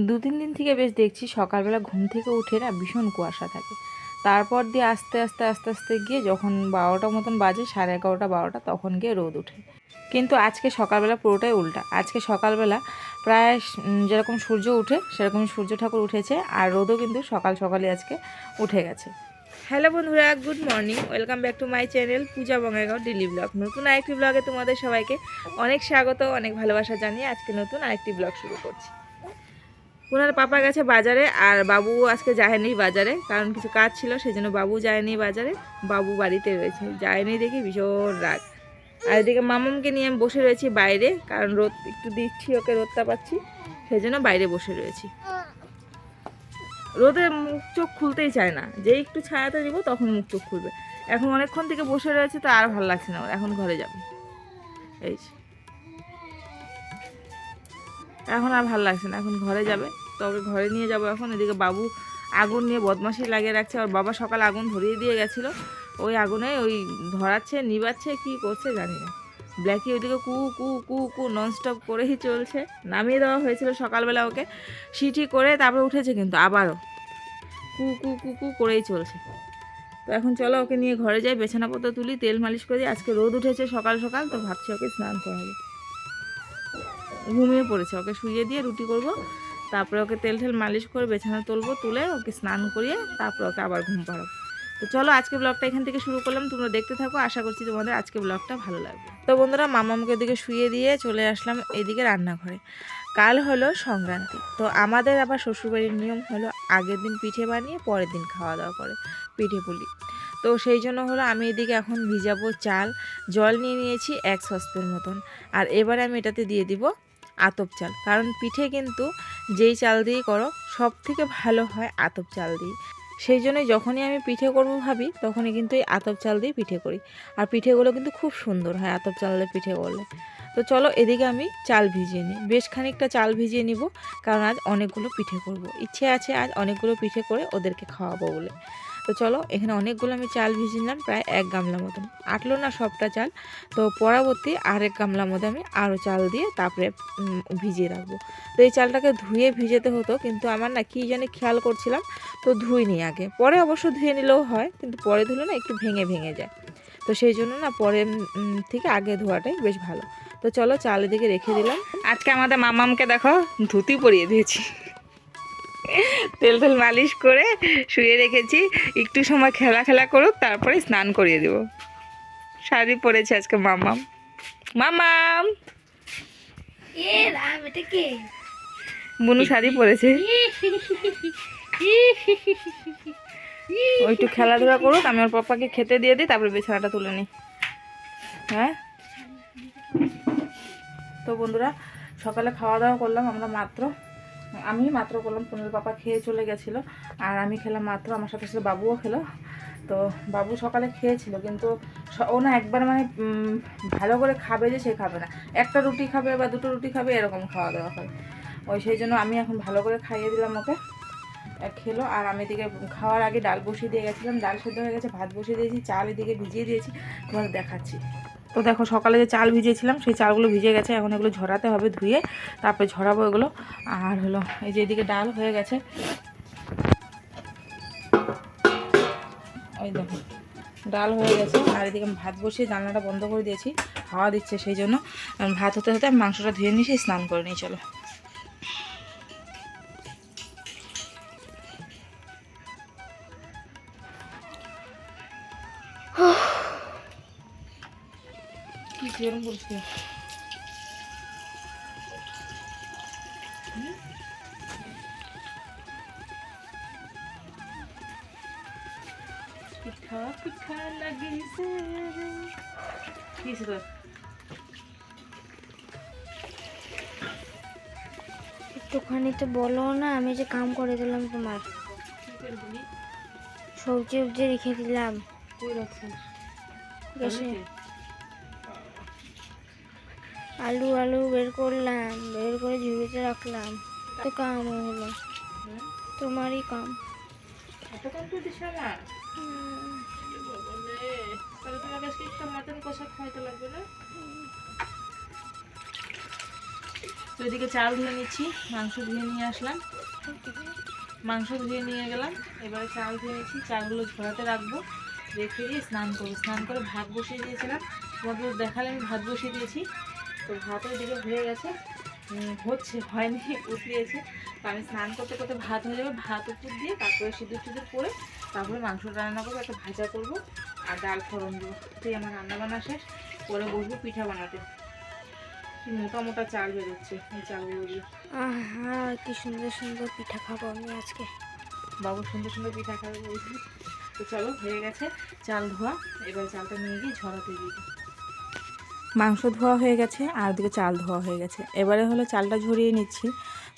2-3 দিন থেকে বেশ দেখছি সকালবেলা ঘুম থেকে উঠে না ভীষণ কুয়াশা থাকে। তারপর দিয়ে আস্তে আস্তে আস্তে আস্তে গিয়ে যখন 12টা মতন বাজে, 11:30 12টা, তখন গিয়ে রোদ ওঠে। কিন্তু আজকে সকালবেলা পুরোটাই উল্টা। আজকে সকালবেলা প্রায় যেরকম সূর্য উঠে সেরকম সূর্য ঠাকুর উঠেছে, আর রোদও কিন্তু সকাল সকালে আজকে উঠে গেছে। হ্যালো বন্ধুরা, good morning, welcome back to my channel Puja Bongaigaon daily blog. নতুন আরেকটি ব্লগে তোমাদের সবাইকে অনেক স্বাগত, অনেক ভালোবাসা জানিয়ে আজকে নতুন আরেকটি ব্লগ শুরু করছি। ওনার পাপা গেছে বাজারে, আর বাবু আজকে যায়নি বাজারে, কারণ কিছু কাজ ছিল, সেই জন্য বাবু যায়নি বাজারে। বাবু বাড়িতে রয়েছে, যায়নি দেখি ভীষণ রাগ। আর এদিকে মামামকে নিয়ে আমি বসে রয়েছি বাইরে, কারণ রোদ একটু দিচ্ছি, ওকে রোদটা পাচ্ছি, সেই জন্য বাইরে বসে রয়েছি। রোদে মুখ চোখ খুলতেই চায় না, যেই একটু ছায়াতে দিব তখন মুখ চোখ খুলবে। এখন অনেকক্ষণ থেকে বসে রয়েছে, তো আর ভালো লাগছে না, এখন ঘরে যাবে। এই এখন আর ভালো লাগছে না, এখন ঘরে যাবে, তবে ঘরে নিয়ে যাব এখন। এদিকে বাবু আগুন নিয়ে বদমাশি লাগিয়ে রাখছে, আর বাবা সকালে আগুন ধরিয়ে দিয়ে গেছিলো, ওই আগুনে ওই ধরাচ্ছে, নিবাচ্ছে, কি করছে জানি না। ব্ল্যাকি ওইদিকে কু কু কু কু ননস্টপ করেই চলছে। নামিয়ে দেওয়া হয়েছিল সকালবেলা ওকে, সিটি করে তারপরে উঠেছে, কিন্তু আবারও কু কু কু কু করেই চলছে। তো এখন চলো ওকে নিয়ে ঘরে যাই, বিছানাপত্র তুলি, তেল মালিশ করে দিই। আজকে রোদ উঠেছে সকাল সকাল, তো ভাবছি ওকে স্নান করাবো। ঘুমিয়ে পড়েছে, ওকে শুইয়ে দিয়ে রুটি করব, তারপরে ওকে তেল ঠেল মালিশ করে বিছানা তুলবো, তুলে ওকে স্নান করিয়ে তারপরে ওকে আবার ঘুম পাড়াবো। তো চলো আজকে ব্লগটা এখান থেকে শুরু করলাম, তোমরা দেখতে থাকো, আশা করছি তোমাদের আজকে ব্লগটা ভালো লাগবে। তো বন্ধুরা, মামামকে এদিকে শুইয়ে দিয়ে চলে আসলাম এদিকে রান্নাঘরে। কাল হলো সংক্রান্তি, তো আমাদের আবার শ্বশুরবাড়ির নিয়ম হলো আগের দিন পিঠে বানিয়ে পরের দিন খাওয়া দাওয়া করে, পিঠে পুলি। তো সেই জন্য হলো আমি এদিকে এখন ভিজাবো চাল, জল নিয়ে নিয়েছি 1 সসপ্যান মতন, আর এবারে আমি এটাতে দিয়ে দিব আতপ চাল, কারণ পিঠে কিন্তু যেই চাল দিয়ে করো সব থেকে ভালো হয় আতপ চাল দিয়ে। সেই জন্যই যখনই আমি পিঠে করবো ভাবি, তখনই কিন্তু এই আতপ চাল দিয়ে পিঠে করি, আর পিঠেগুলো কিন্তু খুব সুন্দর হয় আতপ চাল দিয়ে পিঠে করলে। তো চলো এদিকে আমি চাল ভিজিয়ে নিই, বেশ খানিকটা চাল ভিজিয়ে নিব, কারণ আজ অনেকগুলো পিঠে করব, ইচ্ছে আছে আজ অনেকগুলো পিঠে করে ওদেরকে খাওয়াবো বলে। তো চলো এখানে অনেকগুলো আমি চাল ভিজিয়ে নিলাম, প্রায় 1 গামলা মতন, আটলো না সবটা চাল। তো পরবর্তী আরেক গামলার মধ্যে আমি আরও চাল দিয়ে তারপরে ভিজিয়ে রাখবো। তো এই চালটাকে ধুয়ে ভিজাতে হতো, কিন্তু আমার না কী জানি খেয়াল করছিলাম, তো ধুইনি আগে, পরে অবশ্য ধুয়ে নিলেও হয়, কিন্তু পরে ধুলে না একটু ভেঙে ভেঙে যায়, তো সেই জন্য না পরে থেকে আগে ধোয়াটাই বেশ ভালো। তো চলো চাল এদিকে রেখে দিলাম। আজকে আমাদের মামামকে দেখো ধুতি পরিয়ে দিয়েছি, তেল তেল মালিশ করে শুয়ে রেখেছি, একটু সময় খেলা খেলা করুক, তারপরে স্নান করিয়ে দেবো। শাড়ি পরেছে আজকে মামাম। মামাম বুনু শাড়ি পরেছে, ওই একটু খেলাধুলা করুক, আমি ওর পাপাকে খেতে দিয়ে দিই, তারপরে বিছানাটা তুলে নিই। হ্যাঁ, তো বন্ধুরা সকালে খাওয়া দাওয়া করলাম আমরা আমি মাত্র করলাম, পুনের পাপা খেয়ে চলে গেছিলো, আর আমি খেলাম মাত্র, আমার সাথে সাথে বাবুও খেলো। তো বাবু সকালে খেয়েছিল, কিন্তু ও না একবার মানে ভালো করে খাবে যে সে খাবে না, একটা রুটি খাবে বা দুটো রুটি খাবে, এরকম খাওয়া দাওয়া হয় ওই, সেই জন্য আমি এখন ভালো করে খাইয়ে দিলাম ওকে, খেলো। আর আমি এদিকে খাওয়ার আগে ডাল বসিয়ে দিয়ে গেছিলাম, ডাল সেদ্ধ হয়ে গেছে, ভাত বসিয়ে দিয়েছি, চাল এদিকে ভিজিয়ে দিয়েছি, তোমাদের দেখাচ্ছি। তো দেখো সকালে যে চাল ভিজিয়েছিলাম সেই চালগুলো ভিজে গেছে, এখন এগুলো ঝরাতে হবে, ধুয়ে তারপরে ঝরাবো এগুলো। আর হলো এই যে এদিকে ডাল হয়ে গেছে, ওই দেখো ডাল হয়ে গেছে, আর এদিকে আমি ভাত বসিয়ে জানলাটা বন্ধ করে দিয়েছি, হাওয়া দিচ্ছে, সেই জন্য ভাত হতে হতে আমি মাংসটা ধুয়ে নিয়ে স্নান করে নিই। চলো কি গরম বলছি, পিঠা পিঠা লাগিছে তোর। একটুখানি তো বলো না, আমি যে কাম করে দিলাম তোমার, সবজি উবজি রেখে দিলাম। আলু আলু বের করলাম, বের করে ঝুড়িতে রাখলাম, তো কাম হলো, তোমারই কাম। তো এদিকে চাল ধুয়ে নিচ্ছি, মাংস ধুয়ে নিয়ে আসলাম, মাংস ধুয়ে নিয়ে গেলাম, এবারে চাল ধুয়ে নিচ্ছি, চালগুলো ঝরাতে রাখবো, রেখে দিয়ে স্নান করবো। স্নান করে ভাত বসিয়ে দিয়েছিলাম, তোমাদের দেখালে আমি ভাত বসিয়ে দিয়েছি। তো ভাতের দিকে হয়ে গেছে, হচ্ছে হয়নি, উঠিয়েছে। তো আমি স্নান করতে করতে ভাত হয়ে যাবে, ভাত উপর দিয়ে তারপরে সিঁদুর টিঁদুর করে তারপরে মাংসটা রান্না করবো, একটা ভাজা করবো আর ডাল ফোড়ন দেবো। তুই আমার রান্না বান্না শেষ করে বসবো পিঠা বানাতে। কি মোটা মোটা চাল বেরোচ্ছে এই চালগুলো দিয়ে। আহা, কি সুন্দর সুন্দর পিঠা খাবো আমি আজকে। বাবু সুন্দর সুন্দর পিঠা খাবে বলছি। তো চলো, হয়ে গেছে চাল ধোয়া, এবার চালটা নিয়ে গিয়ে ঝরাতে দিয়ে দিই। মাংস ধোয়া হয়ে গেছে আর ওদিকে চাল ধোয়া হয়ে গেছে, এবারে হলো চালটা ঝরিয়ে নিচ্ছি।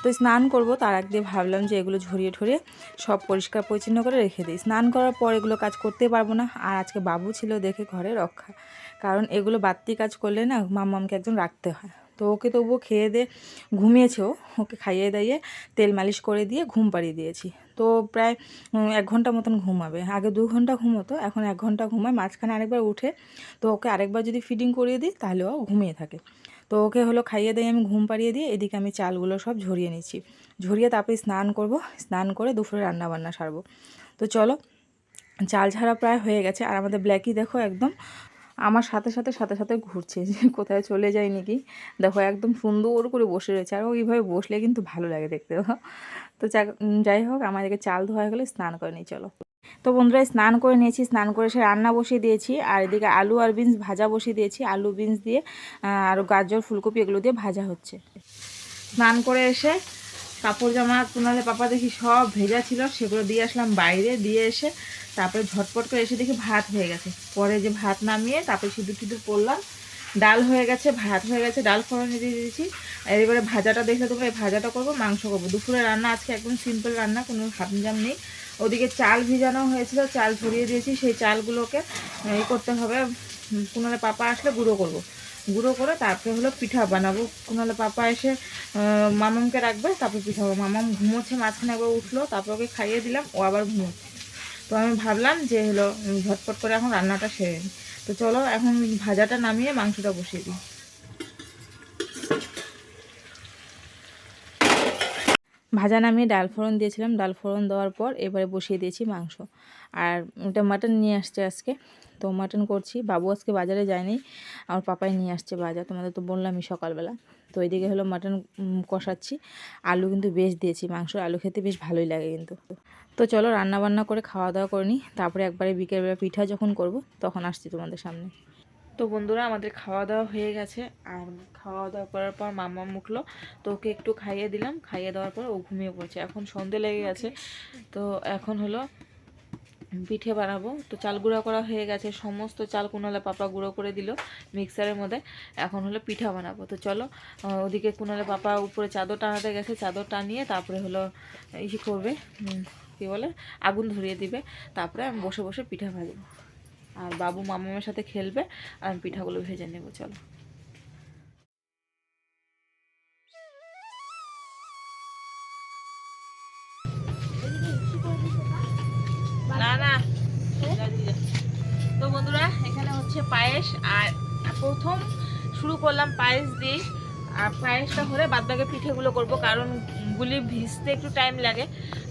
তো স্নান করব, তার আগে ভাবলাম যে এগুলো ঝরিয়ে ঠরিয়ে সব পরিষ্কার পরিচ্ছন্ন করে রেখে দিই। স্নান করার পর এগুলো কাজ করতে পারবো না, আর আজকে বাবু ছিল দেখে ঘরে রক্ষা, কারণ এগুলো বাড়তি কাজ করলে না মাম্মামকে একজন রাখতে হয়। তো ওকে তবুও খেয়ে দিয়ে ঘুমিয়েছে, ওকে খাইয়ে দাইয়ে তেল মালিশ করে দিয়ে ঘুম পাড়িয়ে দিয়েছি। তো প্রায় 1 ঘন্টা মতন ঘুমাবে, আগে 2 ঘন্টা ঘুমোতো, এখন 1 ঘন্টা ঘুমায়, মাঝখানে আরেকবার উঠে। তো ওকে আরেকবার যদি ফিডিং করিয়ে দিই তাহলে ও ঘুমিয়ে থাকে। তো ওকে হলো খাইয়ে দিয়ে আমি ঘুম পাড়িয়ে দিয়ে এদিকে আমি চালগুলো সব ঝরিয়ে নিচ্ছি, ঝরিয়ে তারপরে স্নান করব, স্নান করে দুপুরে রান্না বান্না সারবো। তো চলো, চাল ঝাড়া প্রায় হয়ে গেছে, আর আমাদের ব্ল্যাকি দেখো একদম আমার সাথে সাথে সাথে সাথে ঘুরছে, যে কোথায় চলে যায় নাকি। দেখো একদম সুন্দর করে বসে রয়েছে, আর ও এইভাবে বসলে কিন্তু ভালো লাগে দেখতে। তো যাই হোক, আমাদেরকে চাল ধোয়া হয়ে গেলে স্নান করে নিই চলো। তো বন্ধুরা স্নান করে নিয়েছি, স্নান করে সে রান্না বসিয়ে দিয়েছি, আর এদিকে আলু আর বিনস ভাজা বসিয়ে দিয়েছি, আলু বিনস দিয়ে আর গাজর ফুলকপি এগুলো দিয়ে ভাজা হচ্ছে। স্নান করে এসে কাপড় জামা কুনালে পাপা দেখি সব ভেজা ছিল, সেগুলো দিয়ে আসলাম বাইরে, দিয়ে এসে তারপরে ঝটপট করে এসে দেখি ভাত হয়ে গেছে। পরে যে ভাত নামিয়ে তারপরে সিঁদুর টিঁদুর পরলাম, ডাল হয়ে গেছে, ভাত হয়ে গেছে, ডাল ফোড়নে দিয়ে দিয়েছি। আর এবারে ভাজাটা দেখলে তোমরা, এই ভাজাটা করবো, মাংস করবো। দুপুরে রান্না আজকে একদম সিম্পল রান্না, কোনো হামজাম নেই। ওদিকে চাল ভিজানো হয়েছিল, চাল ছড়িয়ে দিয়েছি, সেই চালগুলোকে করতে হবে, কুনালে পাপা আসলে গুঁড়ো করব, গুঁড়ো করে তারপরে হলো পিঠা বানাবো। কুনালে পাপা এসে মামামকে রাখবে, তারপর পিঠা হবে। মামাম ঘুমোচ্ছে, মাঝখানে একবার উঠলো, তারপর ওকে খাইয়ে দিলাম, ও আবার ঘুমোচ্ছে। তো আমি ভাবলাম যে হলো ঝটপট করে এখন রান্নাটা সেরে নিই। তো চলো এখন ভাজাটা নামিয়ে মাংসটা বসিয়ে দিই। ভাজা নামিয়ে ডাল ফোড়ন দিয়েছিলাম, ডাল ফোড়ন দেওয়ার পর এবারে বসিয়ে দিয়েছি মাংস। আর ওটা মাটন নিয়ে আসছে আজকে, তো মাটন করছি। বাবু আজকে বাজারে যায়নি, আমার পাপাই নিয়ে আসছে বাজার, তোমাদের তো বললামই সকালবেলা। তো এইদিকে হলো মাটন কষাচ্ছি, আলু কিন্তু বেশ দিয়েছি, মাংসর আলু খেতে বেশ ভালোই লাগে কিন্তু। তো চলো রান্না বান্না করে খাওয়া দাওয়া করে নিই, তারপরে একবারে বিকেলবেলা পিঠা যখন করব তখন আসছি তোমাদের সামনে। তো বন্ধুরা আমাদের খাওয়া দাওয়া হয়ে গেছে, আর খাওয়া দাওয়া করার পর মাম্মা উঠলো, তো ওকে একটু খাইয়ে দিলাম, খাইয়ে দেওয়ার পর ও ঘুমিয়ে পড়ছে। এখন সন্ধে লেগে গেছে, তো এখন হলো পিঠে বানাবো। তো চাল গুঁড়া করা হয়ে গেছে, সমস্ত চাল কুনালে পাপা গুঁড়ো করে দিল মিক্সারের মধ্যে। এখন হলো পিঠা বানাবো। তো চলো, ওদিকে কুনালে পাপা উপরে চাদর টানাতে গেছে, চাদর টানিয়ে তারপরে হলো ইসে করবে, কী বলে, আগুন ধরিয়ে দিবে, তারপরে আমি বসে বসে পিঠা ভাজবো, আর বাবু মামামের সাথে খেলবে, আর আমি পিঠাগুলো ভেজে নেবো। চলো। না না, তো বন্ধুরা এখানে হচ্ছে পায়েস, আর প্রথম শুরু করলাম পায়েস দিয়ে, আর পায়েসটা হলে বাদবাকি পিঠেগুলো করব, কারণ গুলি ভিজতে একটু টাইম লাগে,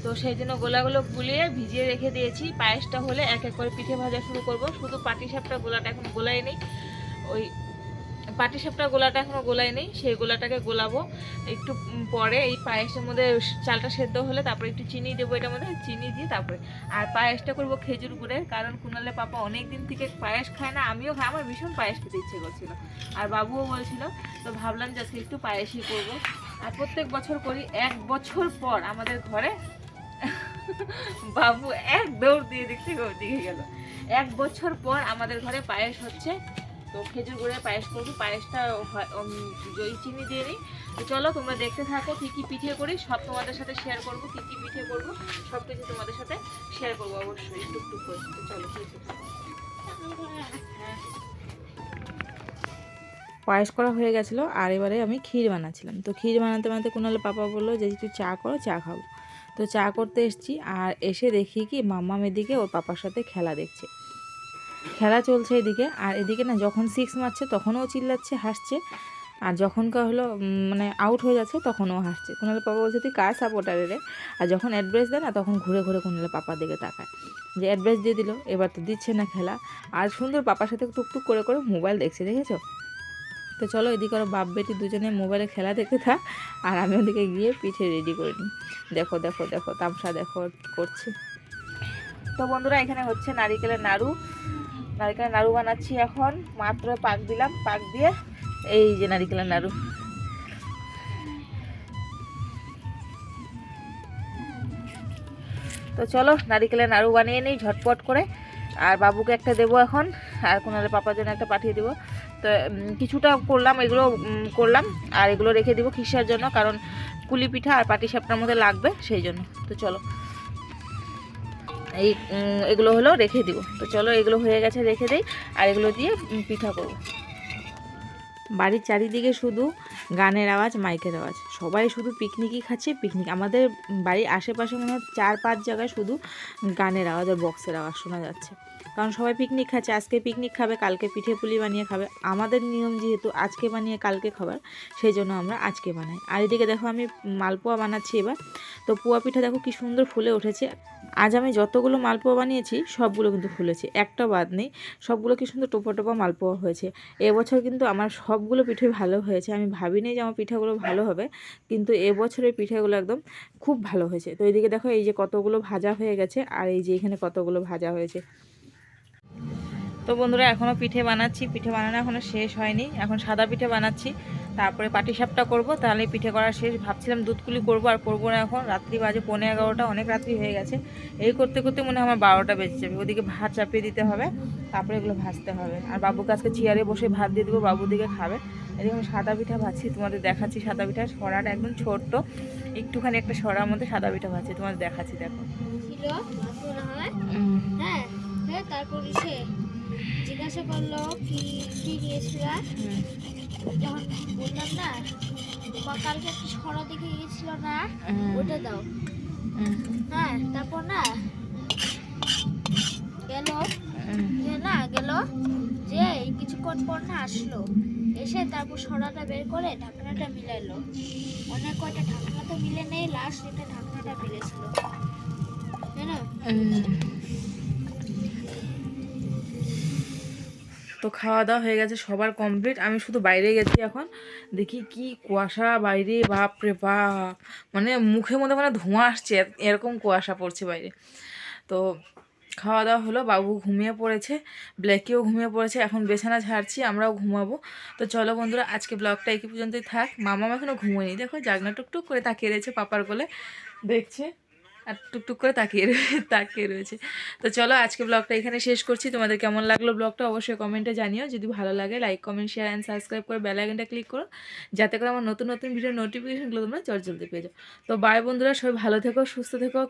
তো সেই জন্য গোলাগুলো গুলিয়ে ভিজিয়ে রেখে দিয়েছি। পায়েসটা হলে এক এক করে পিঠে ভাজা শুরু করব। শুধু পাটিসাপটা গোলাটা এখন গোলাই নেই, ওই পাটিসাপটা গোলাটা এখনও গোলাই নেই, সেই গোলাটাকে গোলাবো একটু পরে। এই পায়েসের মধ্যে চালটা সেদ্ধ হলে তারপরে একটু চিনি দেবো, এটার মধ্যে চিনি দিয়ে তারপরে। আর পায়েসটা করবো খেজুর গুড়ের, কারণ কুনালে পাপা অনেক দিন থেকে পায়েস খায় না, আমিও খাই, আমার ভীষণ পায়েস খেতে ইচ্ছে করছিল, আর বাবুও বলছিল, তো ভাবলাম যে আজকে একটু পায়েসই করবো। আর প্রত্যেক বছর করি। 1 বছর পর আমাদের ঘরে বাবু এক দৌড় দিয়ে দিক থেকে ওদিকে গেল, 1 বছর পর আমাদের ঘরে পায়েস হচ্ছে। তো খেজুর গুড়ের পায়েস করবো, পায়েসটা দই চিনি দিয়ে নিই। তো চলো তোমরা দেখতে থাকো, কী কী পিঠে করি সব তোমাদের সাথে শেয়ার করবো, কী কী পিঠে করবো সব কিছু তোমাদের সাথে শেয়ার করবো অবশ্যই টুকটুক করে। তো চলো, হ্যাঁ, পায়েস করা হয়ে গেছিলো, আর এবারে আমি ক্ষীর বানাচ্ছিলাম। তো ক্ষীর বানাতে বানাতে কুনালে পাপা বললো যে তুই চা করো, চা খাবো। তো চা করতে এসেছি, আর এসে দেখি কি মাম্মাম এদিকে ওর পাপার সাথে খেলা দেখছে, খেলা চলছে এদিকে। আর এদিকে না যখন 6 মারছে তখনও চিল্লাচ্ছে, হাসছে, আর যখনকার হলো মানে আউট হয়ে যাচ্ছে তখন ও হাসছে। কুনাল পাপা বলছে তুই কার সাপোর্টারে রে। আর যখন অ্যাডভাইস দেয় না তখন ঘুরে ঘুরে কুনাল পাপার দিকে তাকায় যে অ্যাডভাইস দিয়ে দিল, এবার তো দিচ্ছে না খেলা। আর সুন্দর পাপার সাথে টুকটুক করে করে মোবাইল দেখছে, দেখেছো? তো চলো এদিকে ওরা বাপ বেটি দুজনে মোবাইলে খেলা দেখতে থাক, আর আমি ওদিকে গিয়ে পিঠে রেডি করে নিই। দেখো দেখো দেখো তামসা দেখো কী করছে। তো বন্ধুরা এখানে হচ্ছে নারিকেলের নাড়ু বানাচ্ছি এখন। মাত্র পাক দিলাম, পাক দিয়ে এই যে নারিকেলের নাড়ু। তো চলো নারিকেলের নাড়ু বানিয়ে নিই ঝটপট করে। আর বাবুকে একটা দেবো এখন, আর কোনালে পাপার জন্য একটা পাঠিয়ে দেবো। তো কিছুটা করলাম, এগুলো করলাম, আর এগুলো রেখে দিব খিসার জন্য, কারণ পুলি পিঠা আর পাটিসাপটার মধ্যে লাগবে সেই জন্য। তো চলো এগুলো হলো রেখে দিব। তো চলো এগুলো হয়ে গেছে রেখে দিই, আর এগুলো দিয়ে পিঠা করবো। বাড়ির চারিদিকে শুধু গানের আওয়াজ, মাইকের আওয়াজ, সবাই শুধু পিকনিকই খাচ্ছে, পিকনিক। আমাদের বাড়ির আশেপাশে মনে হয় 4-5 জায়গায় শুধু গানের আওয়াজ আর বক্সের আওয়াজ শোনা যাচ্ছে, কারণ সবাই পিকনিক খাচ্ছে। আজকে পিকনিক খাবে, কালকে পিঠে পুলি বানিয়ে খাবে। আমাদের নিয়ম যেহেতু আজকে বানিয়ে কালকে খাবার, সেই জন্য আমরা আজকে বানাই। আর এদিকে দেখো আমি মালপোয়া বানাচ্ছি এবার। তো পোয়া পিঠা দেখো কি সুন্দর ফুলে উঠেছে। আজ আমি যতগুলো মালপোয়া বানিয়েছি সবগুলো কিন্তু ফুলেছে, একটা বাদ নেই। সবগুলো কি সুন্দর টোপা টোপা মালপোয়া হয়েছে। এবছর কিন্তু আমার সবগুলো পিঠে ভালো হয়েছে। আমি ভাবিনি যে আমার পিঠাগুলো ভালো হবে, কিন্তু এবছরের পিঠাগুলো একদম খুব ভালো হয়েছে। তো এইদিকে দেখো এই যে কতগুলো ভাজা হয়ে গেছে, আর এই যে এখানে কতগুলো ভাজা হয়েছে। তো বন্ধুরা এখনও পিঠে বানাচ্ছি, পিঠে বানানো এখনও শেষ হয়নি। এখন সাদা পিঠে বানাচ্ছি, তারপরে পাটিসাপটা করব, তাহলে পিঠে করা শেষ। ভাবছিলাম দুধপুলি করব, আর করবো না এখন। রাত্রি বাজে 11:30, অনেক রাত্রি হয়ে গেছে। এই করতে করতে মনে হয় আমার 12টা বেজে যাবে। ওদিকে ভাত চাপিয়ে দিতে হবে, তারপরে এগুলো ভাজতে হবে। আর বাবুকে আজকে চেয়ারে বসে ভাত দিয়ে দেবো, বাবু দিকে খাবে। এদিকে আমি সাদা পিঠা ভাজছি, তোমাদের দেখাচ্ছি। সাদা পিঠা সরাটা একদম ছোট্ট, একটুখানি একটা সরার মধ্যে সাদা পিঠা ভাজছি, তোমাদের দেখাচ্ছি। দেখো হ্যাঁ তারপরে সে জিজ্ঞাসা করলো কি কি গিয়েছিল, যখন বললাম না বা কালকে একটা ছড়া দেখে গিয়েছিল না, ওটা দাও। হ্যাঁ তারপর না গেল যে কিছুক্ষণ পর না আসলো, এসে তারপর ছড়াটা বের করে ঢাকনাটা মিলাইলো। অনেক কয়টা ঢাকনা তো মিলে নেই, লাস্ট এটা ঢাকনাটা মিলেছিল, তাই না? তো খাওয়া দাওয়া হয়ে গেছে সবার কমপ্লিট। আমি শুধু বাইরে গেছি এখন, দেখি কি কুয়াশা বাইরে, বাপ রে বাপ, মানে মুখের মধ্যে মানে ধোঁয়া আসছে, এরকম কুয়াশা পড়ছে বাইরে। তো খাওয়া দাওয়া হলো, বাবু ঘুমিয়ে পড়েছে, ব্ল্যাকিও ঘুমিয়ে পড়েছে। এখন বিছানা ঝাড়ছি, আমরাও ঘুমাবো। তো চলো বন্ধুরা আজকে ব্লগটা এই পর্যন্তই থাক। মামা এখনও ঘুমোয়নি, দেখো জাগনা টুকটুক করে তাকিয়ে রয়েছে পাপার কোলে, দেখছে আর টুকটুক করে তাকিয়ে রয়েছে। তো চলো আজকে ব্লগটা এখানে শেষ করছি। তোমাদের কেমন লাগলো ব্লগটা অবশ্যই কমেন্টে জানিও। যদি ভালো লাগে like comment share and subscribe করে বেল আইকনটা ক্লিক করো, যাতে করে আমার নতুন নতুন ভিডিও নোটিফিকেশনগুলো তোমরা জলদি পেয়ে যাও। তো বাই বন্ধুরা, সবাই ভালো থেকো, সুস্থ থেকো।